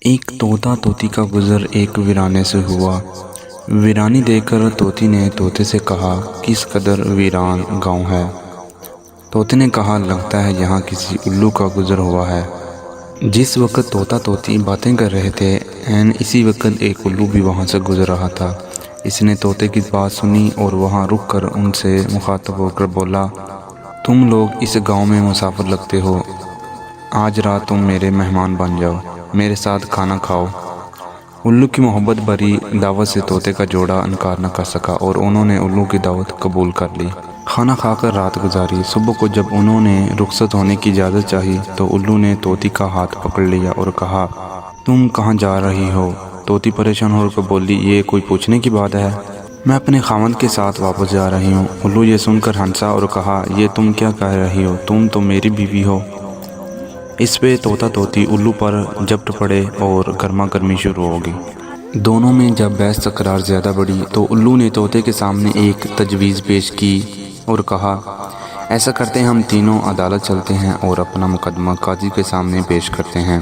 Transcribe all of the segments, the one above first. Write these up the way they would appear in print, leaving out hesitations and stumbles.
ایک طوطا طوطی کا گزر ایک ویرانے سے ہوا۔ ویرانی دیکھ کر طوطی نے طوطے سے کہا، کس قدر ویران گاؤں ہے۔ طوطے نے کہا، لگتا ہے یہاں کسی الو کا گزر ہوا ہے۔ جس وقت طوطا طوطی باتیں کر رہے تھے، عین اسی وقت ایک الو بھی وہاں سے گزر رہا تھا۔ اس نے طوطے کی بات سنی اور وہاں رک کر ان سے مخاطب ہو کر بولا، تم لوگ اس گاؤں میں مسافر لگتے ہو، آج رات تم میرے مہمان بن جاؤ، میرے ساتھ کھانا کھاؤ۔ الو کی محبت بھری دعوت سے طوطے کا جوڑا انکار نہ کر سکا اور انہوں نے الو کی دعوت قبول کر لی۔ کھانا کھا کر رات گزاری۔ صبح کو جب انہوں نے رخصت ہونے کی اجازت چاہی تو الو نے طوطی کا ہاتھ پکڑ لیا اور کہا، تم کہاں جا رہی ہو؟ طوطی پریشان ہو کر بولی، یہ کوئی پوچھنے کی بات ہے؟ میں اپنے خاوند کے ساتھ واپس جا رہی ہوں۔ الو یہ سن کر ہنسا اور کہا، یہ تم کیا کہہ رہی ہو؟ تم تو میری بیوی ہو۔ اس پہ طوطا طوطی الو پر جھپٹ پڑے اور گرما گرمی شروع ہوگی۔ دونوں میں جب بحث تکرار زیادہ بڑھی تو الو نے طوطے کے سامنے ایک تجویز پیش کی اور کہا، ایسا کرتے ہیں ہم تینوں عدالت چلتے ہیں اور اپنا مقدمہ قاضی کے سامنے پیش کرتے ہیں۔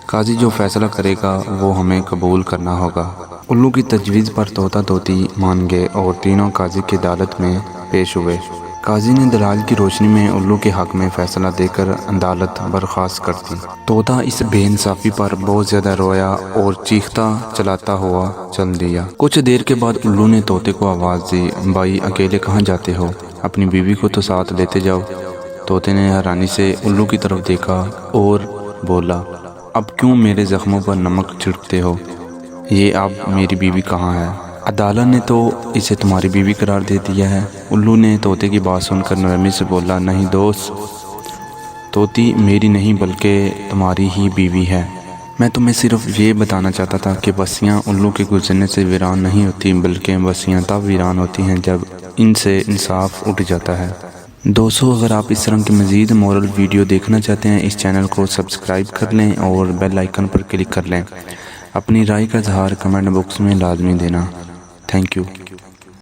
قاضی جو فیصلہ کرے گا وہ ہمیں قبول کرنا ہوگا۔ الو کی تجویز پر طوطا طوطی مان گئے اور تینوں قاضی کی عدالت میں پیش ہوئے۔ قاضی نے دلائل کی روشنی میں الو کے حق میں فیصلہ دے کر عدالت برخاست کر دی۔ طوطا اس بے انصافی پر بہت زیادہ رویا اور چیختا چلاتا ہوا چل دیا۔ کچھ دیر کے بعد الو نے طوطے کو آواز دی، بھائی اکیلے کہاں جاتے ہو؟ اپنی بیوی کو تو ساتھ لیتے جاؤ۔ طوطے نے حیرانی سے الو کی طرف دیکھا اور بولا، اب کیوں میرے زخموں پر نمک چھڑکتے ہو؟ یہ اب میری بیوی کہاں ہے؟ عدالت نے تو اسے تمہاری بیوی قرار دے دیا ہے۔ الو نے طوطے کی بات سن کر نرمی سے بولا، نہیں دوست، طوطی میری نہیں بلکہ تمہاری ہی بیوی ہے۔ میں تمہیں صرف یہ بتانا چاہتا تھا کہ بستیاں الو کے گزرنے سے ویران نہیں ہوتی بلکہ بستیاں تب ویران ہوتی ہیں جب ان سے انصاف اٹھ جاتا ہے۔ دوستو، اگر آپ اس طرح کی مزید مورل ویڈیو دیکھنا چاہتے ہیں، اس چینل کو سبسکرائب کر لیں اور بیل آئیکن پر کلک کر لیں۔ اپنی رائے کا اظہار کمنٹ باکس میں لازمی دینا۔ Thank you.